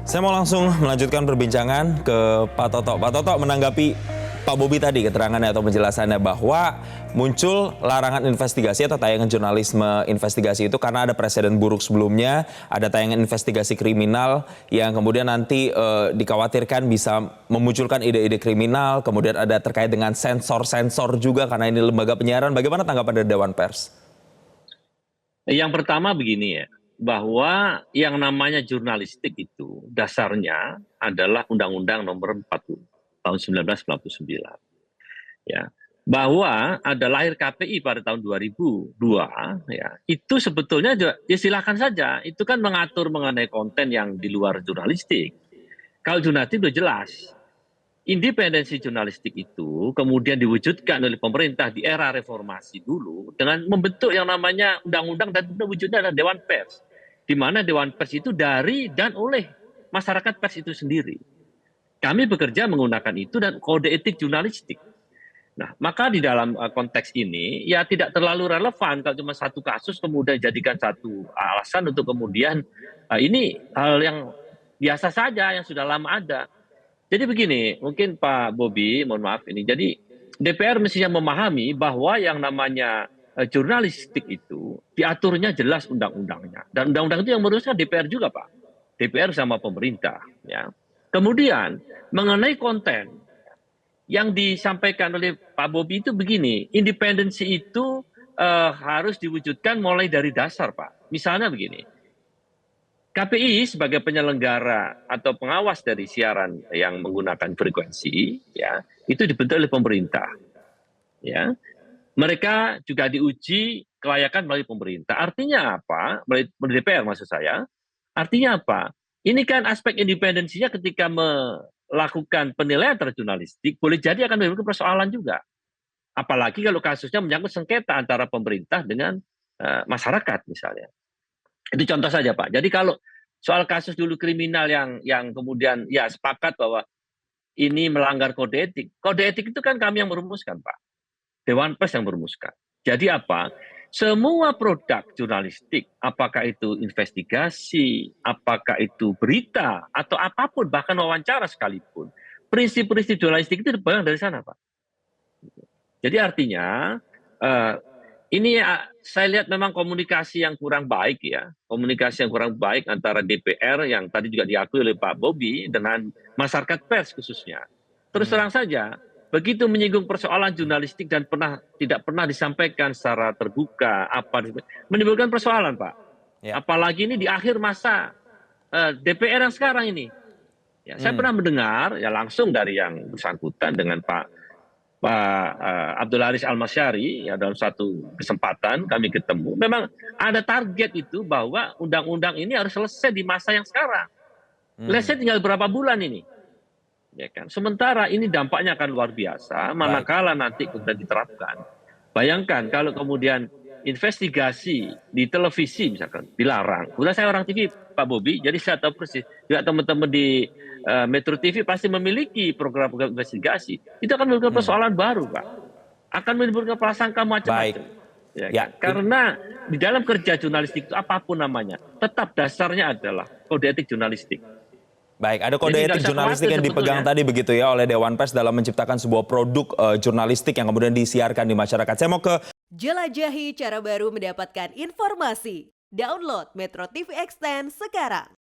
Saya mau langsung melanjutkan perbincangan ke Pak Toto. Pak Toto menanggapi Pak Bobi tadi keterangannya atau penjelasannya bahwa muncul larangan investigasi atau tayangan jurnalisme investigasi itu karena ada presiden buruk sebelumnya, ada tayangan investigasi kriminal yang kemudian nanti dikhawatirkan bisa memunculkan ide-ide kriminal, kemudian ada terkait dengan sensor-sensor juga karena ini lembaga penyiaran. Bagaimana tanggapan dari Dewan Pers? Yang pertama begini ya, bahwa yang namanya jurnalistik itu dasarnya adalah Undang-Undang Nomor 40 tahun 1999. Ya, bahwa ada lahir KPI pada tahun 2002, ya, itu sebetulnya ya silakan saja. Itu kan mengatur mengenai konten yang di luar jurnalistik. Kalau jurnalistik sudah jelas. Independensi jurnalistik itu kemudian diwujudkan oleh pemerintah di era reformasi dulu dengan membentuk yang namanya undang-undang dan wujudnya adalah Dewan Pers. Di mana Dewan Pers itu dari dan oleh masyarakat pers itu sendiri. Kami bekerja menggunakan itu dan kode etik jurnalistik. Nah, maka di dalam konteks ini ya tidak terlalu relevan kalau cuma satu kasus kemudian jadikan satu alasan untuk kemudian ini hal yang biasa saja yang sudah lama ada. Jadi begini, mungkin Pak Bobi, mohon maaf ini. Jadi DPR mestinya memahami bahwa yang namanya jurnalistik itu diaturnya jelas undang-undangnya. Dan undang-undang itu yang merumuskan DPR juga, Pak. DPR sama pemerintah. Ya. Kemudian mengenai konten yang disampaikan oleh Pak Bobi itu begini, independensi itu harus diwujudkan mulai dari dasar, Pak. Misalnya begini. KPI sebagai penyelenggara atau pengawas dari siaran yang menggunakan frekuensi, ya, itu dibentuk oleh pemerintah. Ya. Mereka juga diuji kelayakan melalui pemerintah. Artinya apa? Melalui DPR maksud saya. Artinya apa? Ini kan aspek independensinya ketika melakukan penilaian terhadap jurnalistik, boleh jadi akan menimbulkan persoalan juga. Apalagi kalau kasusnya menyangkut sengketa antara pemerintah dengan masyarakat misalnya. Itu contoh saja, Pak. Jadi kalau soal kasus dulu kriminal yang kemudian ya sepakat bahwa ini melanggar kode etik. Kode etik itu kan kami yang merumuskan, Pak. Dewan Pers yang merumuskan. Jadi apa? Semua produk jurnalistik, apakah itu investigasi, apakah itu berita, atau apapun, bahkan wawancara sekalipun, prinsip-prinsip jurnalistik itu dipegang dari sana, Pak. Jadi artinya ini saya lihat memang komunikasi yang kurang baik ya. Komunikasi yang kurang baik antara DPR yang tadi juga diakui oleh Pak Bobi dengan masyarakat pers khususnya. Terus terang saja, begitu menyinggung persoalan jurnalistik dan tidak pernah disampaikan secara terbuka, menimbulkan persoalan, Pak. Ya. Apalagi ini di akhir masa DPR yang sekarang ini. Ya, saya pernah mendengar ya langsung dari yang bersangkutan dengan Pak Abdul Haris Almasyari ya dalam satu kesempatan kami ketemu, memang ada target itu bahwa undang-undang ini harus selesai di masa yang sekarang. Selesai tinggal berapa bulan ini, ya kan? Sementara ini dampaknya akan luar biasa manakala nanti kemudian diterapkan. Bayangkan kalau kemudian investigasi di televisi misalkan dilarang. Kemudian saya orang TV Pak Bobi, jadi saya tahu persis. Juga teman-teman di Metro TV pasti memiliki program-program investigasi. Itu akan menimbulkan persoalan baru, Pak. Akan menimbulkan prasangka macam-macam. Ya, kan? Karena di dalam kerja jurnalistik itu apapun namanya, tetap dasarnya adalah kode etik jurnalistik. Baik, ada kode etik jurnalistik yang dipegang tadi begitu ya oleh Dewan Pers dalam menciptakan sebuah produk jurnalistik yang kemudian disiarkan di masyarakat. Saya mau ke jelajahi cara baru mendapatkan informasi. Download Metro TV Extend sekarang.